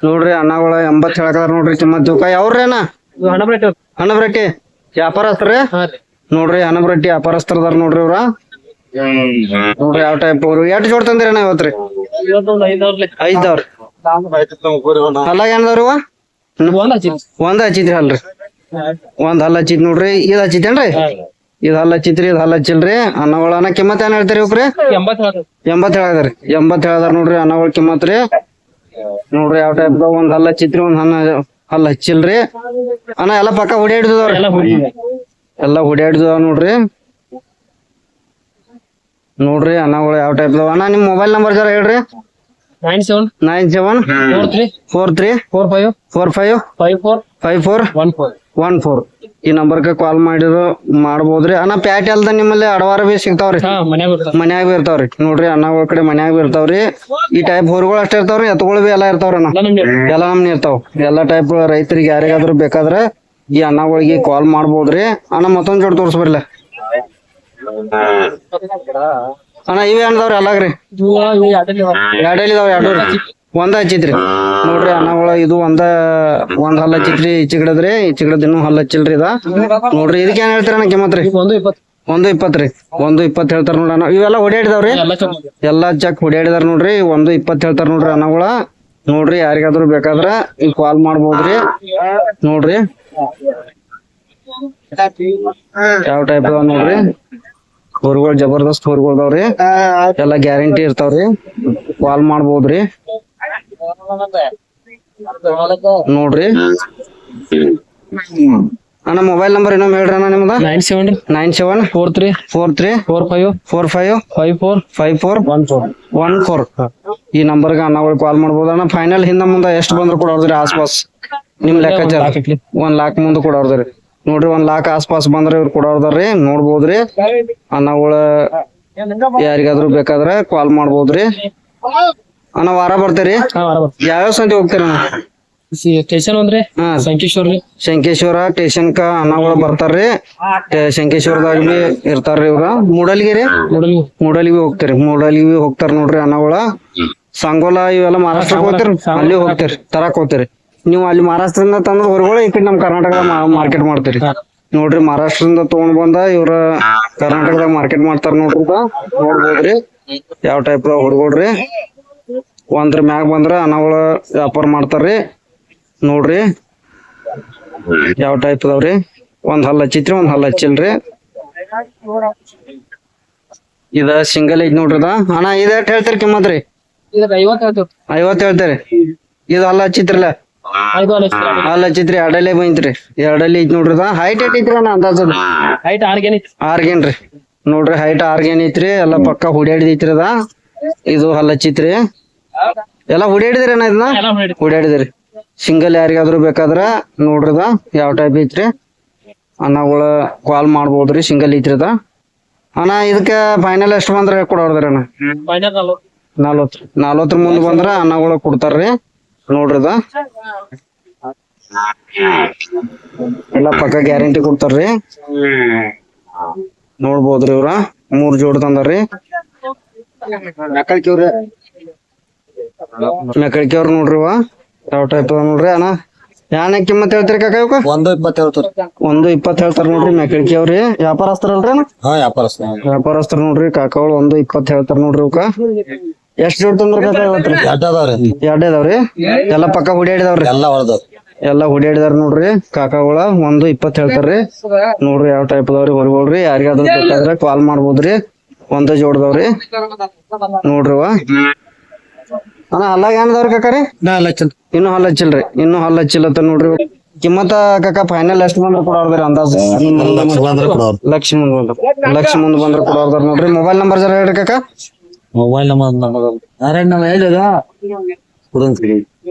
ನೋಡ್ರಿ ಅನ್ನಗಳ 80 ಹೇಳಕದಾರ ನೋಡ್ರಿ. ಕಿಮ್ಮತ್ ತೂಕ ಯಾವ್ರಿ ಅಣ್ಣ? ಹಣಬ್ರಟ್ಟಿ ವ್ಯಾಪಾರಸ್ತ್ರ ನೋಡ್ರಿ. ಹಣಬ್ರಟ್ಟಿ ವ್ಯಾಪಾರಸ್ತ್ರದಾರ ನೋಡ್ರಿ ಇವ್ರ. ನೋಡ್ರಿ ಯಾವ ಟೈಪ್ ಅವ್ರು ಎಷ್ಟ್ ಜೋಡ್ ತಂದಿರಿ ಅಣ್ಣ ಇವತ್ರಿ? 5 ಹಲ್ಲಾಗ ಏನದವ್ರಿ? ಒಂದ್ ಹಚ್ಚಿದ್ರಿ ಅಲ್ರಿ? ಒಂದ್ ಹಲ್ಲ ಹಚ್ಚಿದ್ ನೋಡ್ರಿ. ಇದ್ ಹಚ್ಚಿತೇನ್ರಿ? ಇದ್ ಹಲ್ಲ ಹಚ್ಚಿತ್ರಿ, ಇದ್ ಹಲ್ಲ ಹಚ್ಚಿಲ್ರಿ. ಅನ್ನಗಳನ್ನ ಕಿಮ್ಮತ್ ಏನ್ ಹೇಳ್ತಾರಿ ಇವ್ರಿ? 80 ಹೇಳದ್ರಿ. 80 ಹೇಳದಾರ ನೋಡ್ರಿ ಅನ್ನಗಳ ಕಿಮ್ಮತ್ ರೀ. ನೋಡ್ರಿ ಯಾವ ಟೈಪ್ ಒಂದ್ ಹಲ್ಲ ಹಚ್ಚಿತ್ರಿ, ಒಂದ್ ಹಲ್ಲ ಹಚ್ಚಿಲ್ರಿ ಅಣ್ಣ. ಎಲ್ಲಾ ಪಕ್ಕ ಹುಡಿಯಾಡಿದವ್ರಿ, ಎಲ್ಲಾ ಹುಡಿಯಾಡಿದವ ನೋಡ್ರಿ. ನೋಡ್ರಿ ಅನ್ನಗಳು ಯಾವ ಟೈಪ್ ಅಣ್ಣ. ನಿಮ್ ಮೊಬೈಲ್ ನಂಬರ್ ಜರ ಹೇಳ್ರಿ. 9743455414 ಈ ನಂಬರ್ಗೆ ಕಾಲ್ ಮಾಡಿದ್ರು ಮಾಡ್ಬೋದ್ರಿ ಅಣ್ಣ. ಪ್ಯಾಟಿ ಅಲ್ದ ನಿಮ್ಮಲ್ಲಿ ಅಡವಾರ ಬಿ ಸಿಗ್ತಾವ್ರಿ, ಮನ್ಯಾಗ ಬಿ ಇರ್ತಾವ್ರಿ. ನೋಡ್ರಿ ಅನ್ನಗಳ ಕಡೆ ಮನ್ಯಾಗ ಬಿ ಇರ್ತಾವ್ರಿ. ಈ ಟೈಪ್ ಹೊರಗಳು ಅಷ್ಟೇ ಇರ್ತಾವ್ರಿ, ಎತ್ಗಳು ಬಿ ಎಲ್ಲಾ ಇರ್ತಾವ್ರಿ ಅಣ್ಣ. ಎಲ್ಲಾ ನಮ್ನಿ ಇರ್ತಾವ. ಎಲ್ಲಾ ಟೈಪ್ ರೈತರಿಗೆ ಯಾರಿಗಾದ್ರು ಬೇಕಾದ್ರ ಈ ಅನ್ನಗಳಿಗೆ ಕಾಲ್ ಮಾಡ್ಬೋದ್ರಿ ಅಣ್ಣ. ಮತ್ತೊಂದ್ ಜೋಡ್ ತೋರ್ಸ್ಬರ್ಲ ಅಣ್ಣ. ಇವ್ ಏನದವ್ರಿ ಅಲ್ಲಾಗ್ರಿ? ಎರಡಲ್ಲಿದಾವ್ರಿ. ಎರಡು ಒಂದ ಹಚ್ಚಿತ್ರಿ ನೋಡ್ರಿ ಅನ್ನಗಳ. ಇದು ಒಂದ್ ಹಲ್ಲ ಹಚ್ಚಿತ್ರಿ ಈಚಿಗಿಡದ್ರಿ. ಈಚಿಗಿಡದ್ ಇನ್ನೂ ಹಲ್ಲ ಹಚ್ಚಿಲ್ರಿ ಇದ ನೋಡ್ರಿ. ಇದಕ್ಕೆ ಏನ್ ಹೇಳ್ತೀರ ಅಣ್ಣ ಕಿಮ್ಮತ್ ರೀ? 120 ರೀ. 120 ಹೇಳ್ತಾರ ನೋಡ್ರಿ ಅಣ್ಣ. ಇವೆಲ್ಲಾ ಹೊಡಿಯಾಡಿದಾವ್ರಿ, ಎಲ್ಲಾ ಚಕ್ ಹೊಡಿಯಾಡಿದಾರ ನೋಡ್ರಿ. 120 ಹೇಳ್ತಾರ ನೋಡ್ರಿ ಅನ್ನಗಳ. ನೋಡ್ರಿ ಯಾರಿಗಾದ್ರು ಬೇಕಾದ್ರ ಈಗ ಕಾಲ್ ಮಾಡ್ಬೋದ್ರಿ. ನೋಡ್ರಿ ಯಾವ ಟೈಪ್ ಅದಾವ ನೋಡ್ರಿ. ಹೊರಗಳು ಜಬರ್ದಸ್ತ್ ಹೊರಗಳ್ದಾವ್ರಿ. ಎಲ್ಲಾ ಗ್ಯಾರಂಟಿ ಇರ್ತಾವ್ರಿ. ಕಾಲ್ ಮಾಡ್ಬೋದ್ರಿ ನೋಡ್ರಿ ಅಣ್ಣ. ಮೊಬೈಲ್ ನಂಬರ್ ಇನ್ನೊಮ್ಮೆ ಹೇಳ್ರಿ ಅಣ್ಣ ನಿಮ್ದ? 974345455414 ಈ ನಂಬರ್ಗೆ ಅನ್ನಗಳು ಕಾಲ್ ಮಾಡ್ಬೋದು ಅಣ್ಣ. ಫೈನಲ್ ಹಿಂದ ಮುಂದ ಎಷ್ಟು ಬಂದ್ರು ಕೊಡೋದ್ರಿ ಆಸ್ಪಾಸ್ ನಿಮ್ ಲೆಕ್ಕಾಚಾರ? 1 lakh ಮುಂದೆ ಕೊಡೋದ್ರಿ ನೋಡ್ರಿ. 1 lakh ಆಸ್ಪಾಸ್ ಬಂದ್ರೆ ಇವ್ರು ಕೊಡೋದ್ರಿ. ನೋಡ್ಬೋದ್ರಿ ಅನ್ನಗಳ. ಯಾರಿಗಾದ್ರು ಬೇಕಾದ್ರ ಕಾಲ್ ಮಾಡ್ಬೋದ್ರಿ ಅಣ್ಣ. ವಾರ ಬರ್ತೀರಿ? ಯಾವ್ಯಾವ ಸಂತೆ ಹೋಗ್ತೀರ ಅಣ್ಣ? ಸ್ಟೇಷನ್ ಅಂದ್ರೆ ಶಂಕೇಶ್ವರ ಸ್ಟೇಷನ್ ಕ ಅನ್ನಗಳು ಬರ್ತಾರ್ರಿ. ಶಂಕೇಶ್ವರದಾಗ ಬಿ ಇರ್ತಾರ್ರಿ ಇವ್ರ. ಮೂಡಲ್ಗಿರಿ ಹೋಗ್ತಾರಿ. ಮೂಡಲ್ಗಿ ಹೋಗ್ತಾರ ನೋಡ್ರಿ ಅನ್ನಗಳ. ಸಂಗೋಲ ಇವೆಲ್ಲ ಮಹಾರಾಷ್ಟ್ರಕ್ಕೆ ಹೋಗ್ತೀರಿ, ಅಲ್ಲಿ ಹೋಗ್ತೀರಿ ತರಾಕ್ ಹೋಗ್ತೀರಿ ನೀವು. ಅಲ್ಲಿ ಮಹಾರಾಷ್ಟ್ರದಿಂದ ತಂದ ಹೊರಗಳು ಈ ಕಡೆ ನಮ್ ಕರ್ನಾಟಕದಾಗ ಮಾರ್ಕೆಟ್ ಮಾಡ್ತೀರಿ ನೋಡ್ರಿ. ಮಹಾರಾಷ್ಟ್ರದಿಂದ ತಗೊಂಡ್ ಬಂದ ಇವ್ರ ಕರ್ನಾಟಕದಾಗ ಮಾರ್ಕೆಟ್ ಮಾಡ್ತಾರ ನೋಡ್ರಿ. ನೋಡ್ಬೋದ್ರಿ ಯಾವ ಟೈಪ್ ಹೊರಗೋಡ್ರಿ. ಒಂದ್ರ ಮ್ಯಾಗ ಬಂದ್ರ ಅನ್ನಗಳ ವ್ಯಾಪಾರ ಮಾಡ್ತಾರ್ರಿ ನೋಡ್ರಿ. ಯಾವ ಟೈಪ್ ಅದಾವ್ರಿ? ಒಂದ್ ಹಲ್ಲ ಹಚ್ಚಿತ್ರಿ, ಒಂದ್ ಹಲ್ಲ ಹಚ್ಚಿಲ್ರಿ. ಇದ ಸಿಂಗಲ್ ಐತಿ ನೋಡ್ರಿ ಅಣ್ಣ. ಇದ ಎಷ್ಟ್ ಹೇಳ್ತೀರಿ ಕಿಮ್ಮತ್ ರೀ? 50 ಹೇಳ್ತೀರಿ. ಇದು ಹಲ್ಲ ಹಚ್ಚಿತ್ರಲ್ಲ? ಹಲ್ಲ ಹಚ್ಚಿತ್ರಿ. ಎರಡಲ್ಲೇ ಬಂತ್ರಿ. ಎರಡಲ್ಲಿ ಐತಿ ನೋಡ್ರಿ. ಹೈಟ್ ಎಟ್ ಐತ್ರಿ ಅಣ್ಣ ಅಂದಾಜ್? 6 ರೀ ನೋಡ್ರಿ. ಹೈಟ್ 6 ಐತ್ರಿ. ಎಲ್ಲಾ ಪಕ್ಕ ಹುಡಿಯಾಡಿದೈತ್ರಿ ಅದ. ಇದು ಹಲ್ಲ ಹಚ್ಚಿತ್ರಿ. ಎಲ್ಲಾ ಹುಡಿಯಾಡಿದ್ರಿ ಅಣ್ಣ? ಇದನ್ನ ಹುಡಿಯಾಡಿದ್ರಿ. ಸಿಂಗಲ್ ಯಾರಿಗಾದ್ರು ಬೇಕಾದ್ರ ನೋಡ್ರಿ ಯಾವ ಟೈಪ್ ಐತ್ರಿ ಅನ್ನಗಳ ಕಾಲ್ ಮಾಡ್ಬೋದ್ರಿ. ಸಿಂಗಲ್ ಐತ್ರಿ ಅದ ಅಣ್ಣ. ಇದಕ್ಕ ಫೈನಲ್ ಎಷ್ಟು ಬಂದ್ರ ಕೊಡೋದ್ರಿ ಅಣ್ಣ? 40 ಮುಂದ್ ಬಂದ್ರ ಅನ್ನಗಳು ಕೊಡ್ತಾರ್ರಿ ನೋಡ್ರಿ. ಎಲ್ಲಾ ಪಕ್ಕ ಗ್ಯಾರಂಟಿ ಕೊಡ್ತಾರ್ರಿ. ನೋಡ್ಬೋದ್ರಿ ಇವ್ರ. 3 ಜೋಡ್ ತಂದಾರ್ರಿ. ಮೆಕಳಿಕೆಯವ್ರ ನೋಡ್ರಿ. ಯಾವ ಟೈಪ್ ನೋಡ್ರಿ ಅಣ್ಣ. ಯಾನ ಕಿಮ್ಮತ್ ಹೇಳ್ತೀರಿ ಕಾಕ? 120 ಹೇಳ್ತಾರ ನೋಡ್ರಿ ಮೆಕಳಿಕೆಯವ್ರಿ. ವ್ಯಾಪಾರಸ್ತ್ರ ಅಲ್ರಿ ಅಣ್ಣ? ವ್ಯಾಪಾರಸ್ತ್ರ ನೋಡ್ರಿ. ಕಾಕಗಳು 120 ಹೇಳ್ತಾರ ನೋಡ್ರಿ. ಇವಕ್ಕ ಎಷ್ಟ್ ಜೋಡ್ ತಂದ್ರ ಕಾಕ ಇವತ್ರಿ? 2 ಅದಾವ್ರಿ. ಎಲ್ಲಾ ಪಕ್ಕ ಹುಡಿಯಾಡಿದಾವ್ರಿ. ಎಲ್ಲಾ ಹುಡಿಯಾಡಿದಾರ ನೋಡ್ರಿ ಕಾಕಗಳ. 120 ಹೇಳ್ತಾರ್ರಿ ನೋಡ್ರಿ. ಯಾವ ಟೈಪ್ ಅದಾವ್ರಿ ಹೊರಗೋಡ್ರಿ. ಯಾರಿಗಾದ್ರು ಬೇಕಾದ್ರ ಕಾಲ್ ಮಾಡ್ಬೋದ್ರಿ. 1 ಜೋಡ್ದಾವ್ರಿ ನೋಡ್ರಿ. ಅಣ್ಣ ಹಲ್ಲಾಗ ಏನದವ್ರಿ ಕಾಕಾರಿ? ಇನ್ನು ಹಲ್ಲ ಹಚ್ಚಿಲ್ರಿ. ಇನ್ನು ಹಲ್ಲ ಹಚ್ಚಿಲ್ಲತ್ತ ನೋಡ್ರಿ. ಕಿಮ್ಮತ್ತ ಕಾಕ ಫೈನಲ್ ಎಷ್ಟು ಬಂದ್ರ ಕೊಡೋದ್ರಿ ಅಂದಾಜ್? 1 ಲಕ್ಷ ಮುಂದ್ ಬಂದ್ರ ಕೊಡೋದಾರ ನೋಡ್ರಿ. ಮೊಬೈಲ್ ನಂಬರ್ ಜರ ಹೇಳ್ರಿ ಕಾಕ. ಮೊಬೈಲ್ ನಂಬರ್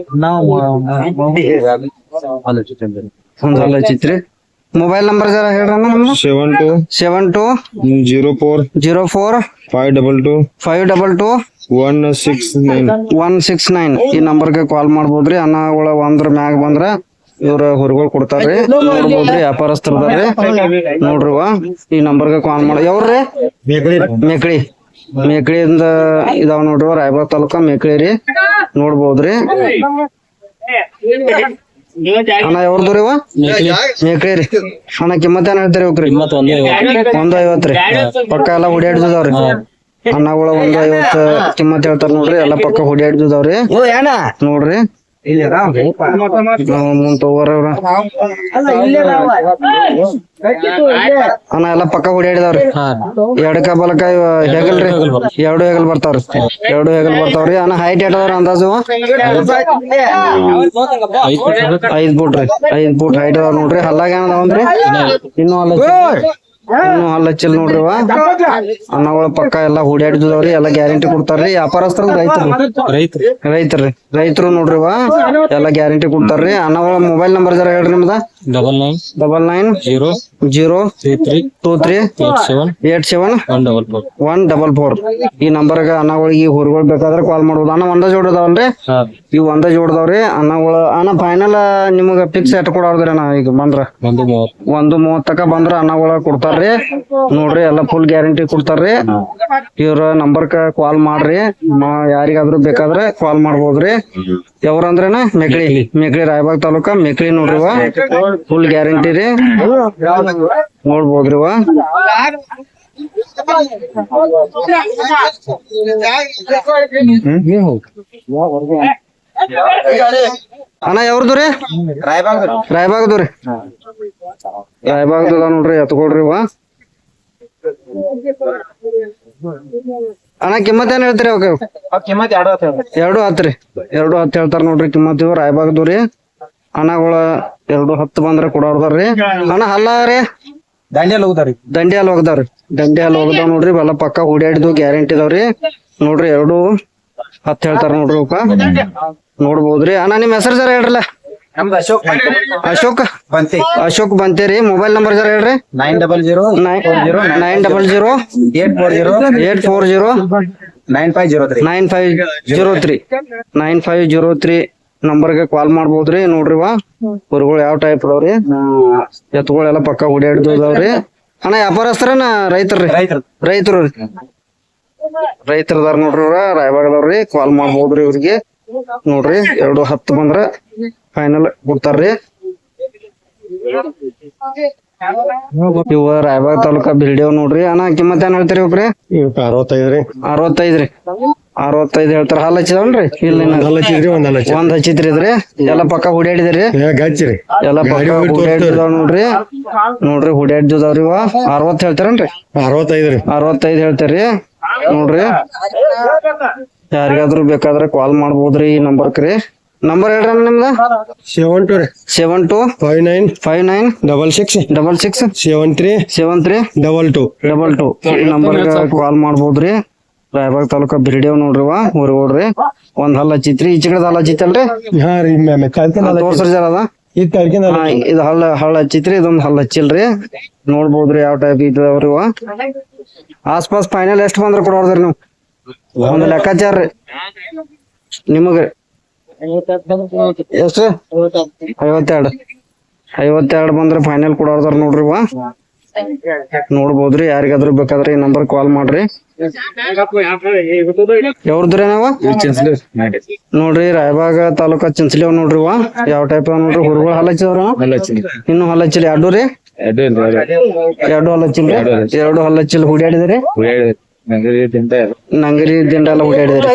ಒಂದ್ ಹಲ್ಲ ಹಚ್ಚಿತ್ರಿ. ಮೊಬೈಲ್ ನಂಬರ್ ಜರ ಹೇಳ್ರಿ ಅಣ್ಣ ನಮ್ದು. 7204 522 169 ಈ ನಂಬರ್ಗೆ ಕಾಲ್ ಮಾಡ್ಬೋದ್ರಿ. ಅನ್ನಗಳ ಒಂದ್ರ ಮ್ಯಾಗ ಬಂದ್ರ ಇವ್ರ ಹೊರಗಳು ಕೊಡ್ತಾರ್ರಿ. ನೋಡ್ಬೋದ್ರಿ ವ್ಯಾಪಾರಸ್ಥರದಾರ್ರಿ ನೋಡ್ರಿ. ಈ ನಂಬರ್ಗೆ ಕಾಲ್ ಮಾಡಿ. ಯಾವ್ರಿ? ಮೇಕಳಿ ಮೇಕಳಿಯಿಂದ ಇದಾವ ನೋಡ್ರಿ ರಾಯಬಾಗ ತಾಲೂಕ ಮೇಕಳಿ ರೀ ನೋಡ್ಬೋದ್ರಿ ಅಣ್ಣ ಯಾವ್ದು ರೀ ಮೇಕಳಿ ರೀ ಅಣ್ಣ ಕಿಮ್ಮತ್ ಏನ್ ಹೇಳ್ತೀರಿ ಹೋಗ್ರಿ 150 ರೀ ಪಕ್ಕ ಎಲ್ಲಾ ಹುಡಿಯಾಡ್ದಿದಾವ್ರಿ ಅಣ್ಣಗಳ 150 ಕಿಮ್ಮತ್ ಹೇಳ್ತಾರ ನೋಡ್ರಿ ಎಲ್ಲಾ ಪಕ್ಕ ಹುಡಿಯಾಡ್ದಿದಾವ್ರಿ ನೋಡ್ರಿ ಮುಂದ್ ತಗೋರವ್ರ ಅಣ್ಣ ಎಲ್ಲಾ ಪಕ್ಕ ಹುಡಿಯಾಡಿದಾವ್ರಿ ಎಡಕ ಬಲಕ ಹೆಗಲ್ರಿ ಎರಡು ಹೆಗಲ್ ಬರ್ತಾವ್ರಿ ಅಣ್ಣ ಹೈಟ್ ಏಟದವ್ರ ಅಂದಾಜು 5 ಫೂಟ್ ರೀ 5 ಫೂಟ್ ಹೈಟ್ ಅದಾವ ನೋಡ್ರಿ ಹಲ್ಲಾಗ ಏನದಾವಂದ್ರಿ ಇನ್ನೂ ಹಲ್ಲ ಹಚ್ಚಿಲ್ ನೋಡ್ರಿ ಅನ್ನಗಳ ಪಕ್ಕ ಎಲ್ಲಾ ಹುಡಿಯಾಡಿದವ್ರಿ ಎಲ್ಲಾ ಗ್ಯಾರಂಟಿ ಕೊಡ್ತಾರ್ರಿ ವ್ಯಾಪಾರಸ್ಥರ ರೈತರು ನೋಡ್ರಿ ಎಲ್ಲಾ ಗ್ಯಾರಂಟಿ ಕೊಡ್ತಾರ್ರಿ ಅನ್ನಗಳ ಮೊಬೈಲ್ ನಂಬರ್ ಜರ ಹೇಳ್ರಿ ನಿಮ್ದ 99033787 ಈ ನಂಬರ್ಗ ಅನ್ನಗಳಿಗೆ ಊರುಗಳು ಬೇಕಾದ್ರೆ ಕಾಲ್ ಮಾಡ್ಬೋದು ಅಣ್ಣ ಒಂದ ಜೋಡದವಲ್ರಿ ಇವ್ ಒಂದ ಜೋಡದವ್ರಿ ಅನ್ನಗಳು ಅಣ್ಣ ಫೈನಲ್ ನಿಮಗ ಫಿಕ್ಸ್ ಎಟ್ ಕೊಡೋದ್ರಿ ಅಣ್ಣ ಈಗ ಬಂದ್ರ 1:30 ತಕ ಬಂದ್ರ ಅನ್ನಗಳ ಕೊಡ್ತಾರ್ರಿ ನೋಡ್ರಿ ಎಲ್ಲಾ ಫುಲ್ ಗ್ಯಾರಂಟಿ ಕೊಡ್ತಾರ್ರಿ ಇವ್ರ ನಂಬರ್ಕ ಕಾಲ್ ಮಾಡ್ರಿ ಯಾರಿಗಾದ್ರೂ ಬೇಕಾದ್ರೆ ಕಾಲ್ ಮಾಡ್ಬೋದ್ರಿ ಯಾವ್ರಂದ್ರೇನ ಮೇಕಳಿ ರಾಯಬಾಗ ತಾಲೂಕ ಮೇಕಳಿ ನೋಡ್ರಿ ಫುಲ್ ಗ್ಯಾರಂಟಿ ರೀ ನೋಡ್ಬೋದ್ರಿ ಅಣ್ಣ ಯಾವ್ದು ರೀ ರಾಯಬಾಗದು ರೀ ರಾಯಬಾಗದ ನೋಡ್ರಿ ಎತ್ಕೊಳ್ರಿ ಅಣ್ಣ ಕಿಮ್ಮತ್ ಏನ್ ಹೇಳ್ತೀರಿ ಅವ ಕಿಮ್ಮತ್ 2:10 ರೀ 2:10 ಹೇಳ್ತಾರ ನೋಡ್ರಿ ಕಿಮ್ಮತ್ ಇವ್ ರಾಯಬಾಗದು ರೀ ಅಣ್ಣಗಳ 2:10 ಬಂದ್ರ ಕೊಡೋರ್ದಾರ್ರಿ ಅಣ್ಣ ಹಲ್ಲ ರೀ ದಂಡಿಯಲ್ಲಿ ಹೋಗ್ದಾವ್ರಿ ಹೋಗ್ದಾವ್ ನೋಡ್ರಿ ಎಲ್ಲ ಪಕ್ಕ ಹುಡಿಯಾಡಿದ್ವು ಗ್ಯಾರಂಟಿ ಇದಾವ್ರಿ ನೋಡ್ರಿ 2:10 ಹೇಳ್ತಾರ ನೋಡ್ರಿ ಅವಕ್ಕ ನೋಡ್ಬೋದ್ರಿ ಅಣ್ಣ ನಿಮ್ ಹೆಸರು ಜರ ಹೇಳ್ರಲ್ಲ ಅಶೋಕ್ ಬಂತೇರಿ ಮೊಬೈಲ್ ನಂಬರ್ ಜರ ಹೇಳ್ರಿ 9503 ನಂಬರ್ಗೆ ಕಾಲ್ ಮಾಡ್ಬೋದ್ರಿ ನೋಡ್ರಿ ಊರುಗಳು ಯಾವ ಟೈಪ್ ಅದಾವ್ರಿ ಎತ್ತುಗಳೆಲ್ಲ ಪಕ್ಕ ಹುಡಿಯಾಡ್ದವ್ರಿ ಅಣ್ಣ ವ್ಯಾಪಾರಸ್ಥರನ ರೈತರು ರೈತರದಾರ ನೋಡ್ರಿ ರಾಯಬಾಗದವ್ರಿ ಕಾಲ್ ಮಾಡ್ಬೋದ್ರಿ ಇವ್ರಿಗೆ ನೋಡ್ರಿ 2:10 ಬಂದ್ರ ಫೈನಲ್ ಕೊಡ್ತಾರ್ರಿ ಇವ ರಾಯಬಾಗ ತಾಲೂಕ ಬಿಲ್ಡಿವ್ ನೋಡ್ರಿ ಅಣ್ಣ ಕಿಮ್ಮತ್ ಏನ್ ಹೇಳ್ತೀರಿ ಒಬ್ರಿ 65 ಹೇಳ್ತಾರ ಹಾಲ್ ಹಚ್ಚಿದವನ್ರಿ ಇಲ್ಲ ಒಂದ್ ಹಚ್ಚಿದ್ರಿ ಎಲ್ಲಾ ಪಕ್ಕ ಹುಡಿಯಾಡಿದ್ರಿ ಎಲ್ಲಾ ಪಕ್ಕ ಹುಡಿಯಾಡಿದಾವ್ ನೋಡ್ರಿ ಹುಡಿಯಾಡಿದವ್ರಿ 60 ಹೇಳ್ತಾರನ್ರಿ 65 ಹೇಳ್ತಾರ್ರಿ ನೋಡ್ರಿ ಯಾರಿಗಾದ್ರೂ ಬೇಕಾದ್ರೆ ಕಾಲ್ ಮಾಡ್ಬೋದ್ರಿ ಈ ನಂಬರ್ಕ್ರಿ ನಂಬರ್ ಹೇಳ್ರಿ ನಿಮ್ದ 7259666673 ಈ ನಂಬರ್ಗ ಕಾಲ್ ಮಾಡ್ಬೋದ್ರಿ ರಾಯಬಾಗ ತಾಲೂಕ ಬಿರ್ಡೇವ್ ನೋಡ್ರಿ ಊರ್ಗೋಡ್ರಿ ಒಂದ್ ಹಲ್ಲ ಹಚ್ಚಿತ್ರಿ ಈಚೆ ಕಡೆ ಹಲ್ಲ ಹಚ್ಚಿತ್ತಲ್ರಿ ತೋರ್ಸ್ರಿ ಜರ ಅದ ಇದು ಹಳ್ಳ ಹಚ್ಚಿತ್ರಿ ಇದೊಂದ್ ಹಲ್ಲ ಹಚ್ಚಿಲ್ರಿ ನೋಡ್ಬೋದ್ರಿ ಯಾವ ಟೈಪ್ ಇದಾವ್ರಿ ಆಸ್ಪಾಸ್ ಫೈನಲ್ ಎಷ್ಟ್ ಬಂದ್ರ ಕೊಡೋದ್ರಿ ನೀವು ಒಂದ್ ಲೆಕ್ಕಾಚಾರ ರೀ ನಿಮಗ ಎಷ್ಟು 52 ಬಂದ್ರ ಫೈನಲ್ ಕೊಡೋದಾರ ನೋಡ್ರಿ ನೋಡ್ಬೋದ್ರಿ ಯಾರಿಗಾದ್ರೂ ಬೇಕಾದ್ರೆ ಈ ನಂಬರ್ ಕಾಲ್ ಮಾಡ್ರಿ ಯಾವ್ದ್ರಿ ನಾವ ನೋಡ್ರಿ ರಾಯಬಾಗ ತಾಲೂಕ ಚಿಂಚಲಿ ಅವ್ ನೋಡ್ರಿ ಯಾವ ಟೈಪ್ ನೋಡ್ರಿ ಹುರುಗಳು ಹಲ್ಲಚ್ಚಿದವ್ರ ಇನ್ನು ಹಲ್ಲಚ್ಚಿಲ್ಲ ಎರಡು ಹಲ್ಲಚ್ಚಿಲ್ ಹುಡಿಯಾಡಿದ್ರಿ ನಂಗರಿ ದಿಂಡ ಎಲ್ಲ ಹುಡಿಯಾಡಿದ್ರಿ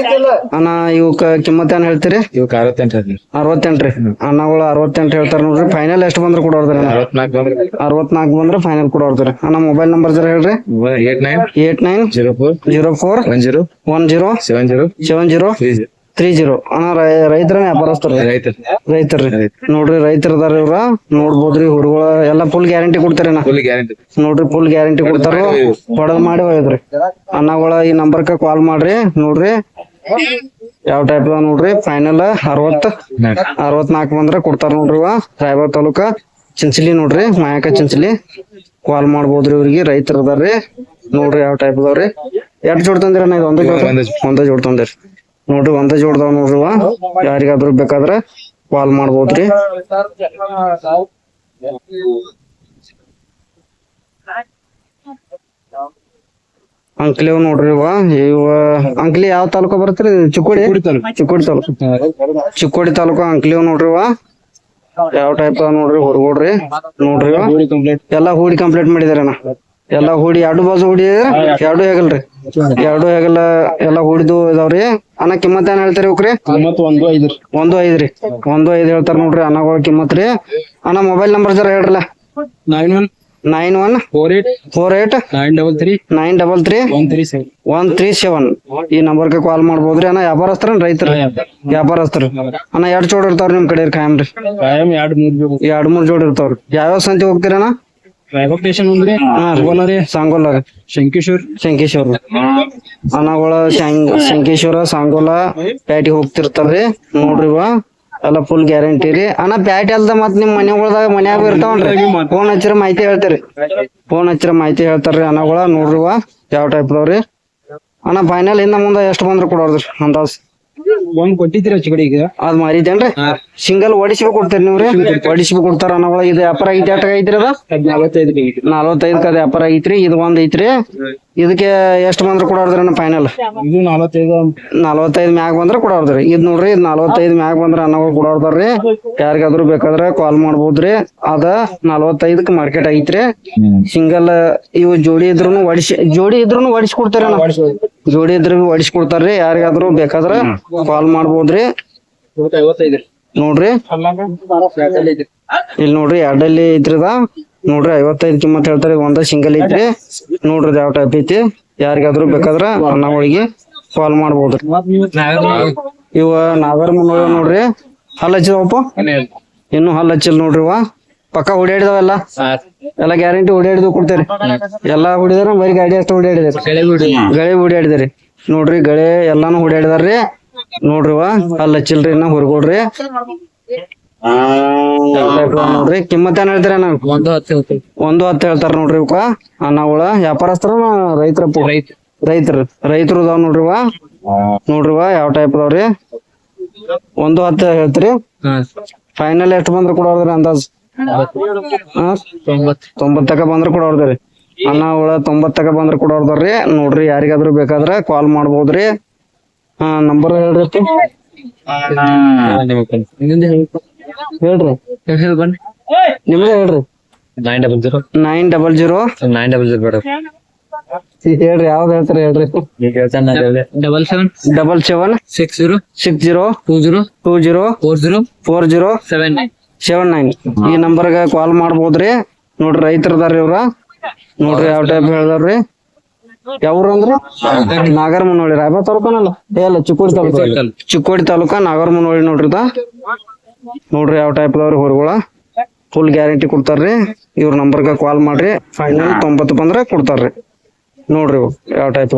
ಅಣ್ಣ ಇವಕ್ಕ ಕಿಮ್ಮತ್ ಏನ್ ಹೇಳ್ತೀರಿ 68 ರೀ ಅಣ್ಣಗಳು 68 ಹೇಳ್ತಾರ ನೋಡ್ರಿ ಫೈನಲ್ ಎಷ್ಟ್ ಬಂದ್ರ ಕೊಡೋದ್ರಿ 64 ಬಂದ್ರ ಫೈನಲ್ ಕೊಡೋದ್ರಿ ಅಣ್ಣ ಮೊಬೈಲ್ ನಂಬರ್ ಜರ ಹೇಳ್ರಿ 8904107030 ಅಣ್ಣ ರೈತರ ವ್ಯಾಪಾರಸ್ಥರ ರೈತರ್ರಿ ನೋಡ್ರಿ ರೈತರದಾರ ಇವ್ರ ನೋಡ್ಬೋದ್ರಿ ಹುಡುಗಳ ಎಲ್ಲಾ ಫುಲ್ ಗ್ಯಾರಂಟಿ ಕೊಡ್ತಾರ ನೋಡ್ರಿ ಫುಲ್ ಗ್ಯಾರಂಟಿ ಕೊಡ್ತಾರ ಹೊಡೆದ್ ಮಾಡಿ ಹೋಯ್ದ್ರಿ ಅಣ್ಣಗಳ ಈ ನಂಬರ್ಕ ಕಾಲ್ ಮಾಡ್ರಿ ನೋಡ್ರಿ ಯಾವ ಟೈಪ್ ನೋಡ್ರಿ ಫೈನಲ್ 64 ಬಂದ್ರ ಕೊಡ್ತಾರ ನೋಡ್ರಿ ರಾಯಬಾಗ ತಾಲೂಕ ಚಿಂಚಲಿ ನೋಡ್ರಿ ಮಾಯಕ ಚಿಂಚಲಿ ಕಾಲ್ ಮಾಡ್ಬೋದ್ರಿ ಇವ್ರಿಗೆ ರೈತರ ಅದಾರ್ರಿ ನೋಡ್ರಿ ಯಾವ ಟೈಪ್ ಅದಾವ್ರಿ ಎಷ್ಟ್ ಜೋಡ್ ತಂದಿರ ಇದು ಒಂದ ಜೋಡ್ ತಂದಿರಿ ನೋಡ್ರಿ ಒಂದ ಜೋಡ್ದಾವ್ ನೋಡ್ರಿ ಯಾರಿಗಾದ್ರೂ ಬೇಕಾದ್ರ ಕಾಲ್ ಮಾಡ್ಬೋದ್ರಿ ಅಂಕ್ಲಿ ಅವ್ ನೋಡ್ರಿ ಇವ ಅಂಕ್ಲಿ ಯಾವ ತಾಲೂಕು ಬರತ್ರಿ? ಚಿಕ್ಕೋಡಿ ಚಿಕ್ಕೋಡಿ ತಾಲೂಕು ಅಂಕ್ಲಿ ಅವ್ ನೋಡ್ರಿ ಯಾವ ಟೈಪ್ ನೋಡ್ರಿ ಹೊರಗೋಡ್ರಿ ನೋಡ್ರಿ ಎಲ್ಲಾ ಹೂಡಿ ಕಂಪ್ಲೀಟ್ ಮಾಡಿದಾರಣ್ಣ. ಎಲ್ಲಾ ಹೂಡಿ ಎರಡು ಬಾಜು ಹೂಡಿ ಎರಡು ಹೆಗಲ್ರಿ ಎಲ್ಲಾ ಹೂಡಿದು ಇದಾವ್ರಿ. ಅಣ್ಣ ಕಿಮ್ಮತ್ ಏನ್ ಹೇಳ್ತಾರಿ ಅವ್ರಿ? 1.5 ರೀ. 1.5 ಹೇಳ್ತಾರ ನೋಡ್ರಿ ಅನ್ನಗಳ ಕಿಮ್ಮತ್ ರೀ. ಅಣ್ಣ ಮೊಬೈಲ್ ನಂಬರ್ ಜರ ಹೇಳ್ರಲ್ಲ. 9148 933 137 ಈ ನಂಬರ್ಗೆ ಕಾಲ್ ಮಾಡ್ಬೋದ್ರಿ. ಅಣ್ಣ ವ್ಯಾಪಾರಸ್ಥರ ರೈತರ ವ್ಯಾಪಾರಸ್ಥರು. ಅಣ್ಣ ಎರಡ್ ಜೋಡ್ ಇರ್ತಾವ್ರಿ ನಿಮ್ ಕಡೆ ಕಾಯಂ ರೀ? 2-3 ಜೋಡ್ ಇರ್ತಾವ್ರಿ. ಯಾವ್ಯಾವ ಸಂತೆ ಹೋಗ್ತೀರ ಅಣ್ಣ? ಸಾಂಗೋಲ ಶಂಕೇಶ್ವರ ಅನ್ನಗಳ ಶಂಕೇಶ್ವರ ಸಾಂಗೋಲ ಪ್ಯಾಟಿಗೆ ಹೋಗ್ತಿರ್ತಾರ್ರಿ ನೋಡ್ರಿ. ಎಲ್ಲ ಫುಲ್ ಗ್ಯಾರಂಟಿ ರೀ. ಅಣ್ಣ ಪ್ಯಾಟಿ ಅಲ್ದ ಮತ್ ನಿಮ್ ಮನ್ಯಾಗ ಇರ್ತಾವನ್ರಿ. ಫೋನ್ ಹಚ್ಚಿರ ಮಾಹಿತಿ ಹೇಳ್ತಾರ್ರಿ ಅನ್ನಗಳ ನೋಡ್ರಿ ಯಾವ ಟೈಪ್ ಅದಾವ್ರಿ. ಅಣ್ಣ ಫೈನಲ್ ಇಂದ ಮುಂದ ಎಷ್ಟು ಬಂದ್ರ ಕೊಡೋದ್ರಿ ಅಂದಾಜ್? ಒಂದ್ ಕೊಟ್ಟಿದ್ದೀರ ಚಿಗಡಿಗೆ ಅದ್ ಮಾರಿದೇನ್ರಿ? ಸಿಂಗಲ್ ಓಡಿಸ್ಬೇಕು ಕೊಡ್ತೀರಿ ನೀವ್ರಿ? ಓಡಿಸ್ಬೇಕು ಕೊಡ್ತಾರ ಅನ್ನಗಳ. ಇದು ವ್ಯಾಪಾರ ಐತಿ ಎಷ್ಟ ಐತ್ರಿ? ಅದ 45 ಅದ ವ್ಯಾಪಾರ ಐತ್ರಿ. ಇದು ಒಂದ್ ಐತ್ರಿ. ಇದಕ್ಕೆ ಎಷ್ಟ್ ಬಂದ್ರ ಕೊಡೋದ್ರಿ ಅಣ್ಣ ಫೈನಲ್? ಇದು 45 ಮ್ಯಾಗ ಬಂದ್ರ ಕೊಡೋದ್ರಿ. ಇದ್ ನೋಡ್ರಿ 45 ಮ್ಯಾಗ ಬಂದ್ರ ಅನ್ನಗಳು ಕೊಡೋದ್ರಿ. ಯಾರಿಗಾದ್ರು ಬೇಕಾದ್ರ ಕಾಲ್ ಮಾಡ್ಬೋದ್ರಿ. ಅದ 45ಕ್ ಮಾರ್ಕೆಟ್ ಐತ್ರಿ. ಸಿಂಗಲ್ ಇವು ಜೋಡಿ ಇದ್ರುನು ಒಡಿಸಿ ಕೊಡ್ತಾರ. ಜೋಡಿ ಇದ್ರ ಒಡಿಸಿ ಕೊಡ್ತಾರ್ರಿ. ಯಾರಿಗಾದ್ರು ಬೇಕಾದ್ರ ಕಾಲ್ ಮಾಡ್ಬೋದ್ರಿ. ನೋಡ್ರಿ ಇಲ್ಲಿ ನೋಡ್ರಿ ಎರಡಲ್ಲಿ ಐತ್ರಿದ ನೋಡ್ರಿ 55 ಕಿಮ್ಮತ್ ಹೇಳ್ತಾರಿ. ಒಂದ ಸಿಂಗಲ್ ಐತ್ರಿ ನೋಡ್ರಿ ಯಾವ ಟೈಪ್ ಐತಿ. ಯಾರಿಗಾದ್ರು ಬೇಕಾದ್ರ ಅನ್ನಗಳಿಗೆ ಕಾಲ್ ಮಾಡ್ಬೋದ್ರಿ. ಇವ ನಾಗರ ಮುನ್ನೋಳಿ ನೋಡ್ರಿ ಹಲ್ ಹಚ್ಚಿದವಪ್ಪ ಇನ್ನು ಹಲ್ ಹಚ್ಚಿಲ್ ನೋಡ್ರಿ. ಪಕ್ಕ ಹೊಡ್ಯಾಡಿದವೆಲ್ಲ ಎಲ್ಲ ಗ್ಯಾರಂಟಿ ಹೊಡ್ಯಾಡಿದ್ ಕೊಡ್ತೇರಿ. ಎಲ್ಲಾ ಹೊಡಿದಾರ ಬರೀ ಗಾಡಿ ಅಷ್ಟ ಹೊಡ್ಯಾಡಿದಾರಿ. ಗಳೆ ಹೊಡ್ಯಾಡಿದಾರಿ ನೋಡ್ರಿ. ಗಳೆ ಎಲ್ಲಾನು ಹೊಡ್ಯಾಡಿದಾರ್ರಿ ನೋಡ್ರಿ. ಹಲ್ ಹಚ್ಚಿಲ್ರಿ ಇನ್ನ ಹೊರಗೋಡ್ರಿ ನೋಡ್ರಿ. ಕಿಮ್ಮತ್ ಏನ್ ಹೇಳ್ತಾರ? 1.10 ಹೇಳ್ತಾರ ನೋಡ್ರಿ. ಇವಕ್ಕ ಅನ್ನಗಳ ವ್ಯಾಪಾರಸ್ಥರ ರೈತರು ಅದಾವ ನೋಡ್ರಿ. ಯಾವ ಟೈಪ್ ಅದಾವ್ರಿ? 1.10 ಹೇಳ್ತೀರಿ. ಫೈನಲ್ ಎಷ್ಟು ಬಂದ್ರ ಕೊಡೋದ್ರಿ ಅಂದಾಜ್? 90 ಬಂದ್ರ ಕೊಡೋದ್ರಿ. ಅನ್ನಗಳ 90 ಬಂದ್ರ ಕೊಡೋದ್ರಿ ನೋಡ್ರಿ. ಯಾರಿಗಾದ್ರು ಬೇಕಾದ್ರ ಕಾಲ್ ಮಾಡ್ಬೋದ್ರಿ. ನಂಬರ್ ಹೇಳ್ರಿ. ಹೇಳ್ರಿ ನಿಮ್ದೇ ಹೇಳ್ರಿ. 900 ಹೇಳ್ರಿ. ಯಾವ್ದು ಹೇಳ್ತಾರ ಹೇಳ್ರಿ. 77 60 20 4079 ಈ ನಂಬರ್ಗ ಕಾಲ್ ಮಾಡ್ಬೋದ್ರಿ ನೋಡ್ರಿ. ರೈತರದಾರ್ರಿ ಇವ್ರ ನೋಡ್ರಿ. ಯಾವ ಟೈಪ್ ಹೇಳ್ದಾರ್ರಿ? ಯಾವ್ರು ಅಂದ್ರಿ? ನಾಗರ ಮುನ್ನೋಳಿ ರಾಯಬಾಗ ತಾಲೂಕನಲ್ಲ ಎಲ್ಲ ಚಿಕ್ಕೋಡಿ ತಾಲೂಕ ನಾಗರ ಮುನ್ನೋಳಿ ನೋಡ್ರಿ. ನೋಡ್ರಿ ಯಾವ ಟೈಪ್ ಅದಾವ್ರಿ ಹೊರಗಳ ಫುಲ್ ಗ್ಯಾರಂಟಿ ಕೊಡ್ತಾರ್ರಿ. ಇವ್ರ ನಂಬರ್ಗ ಕಾಲ್ ಮಾಡ್ರಿ. ಫೈನಲ್ 90 ಬಂದ್ರ ಕೊಡ್ತಾರ್ರಿ ನೋಡ್ರಿ ಯಾವ ಟೈಪ್.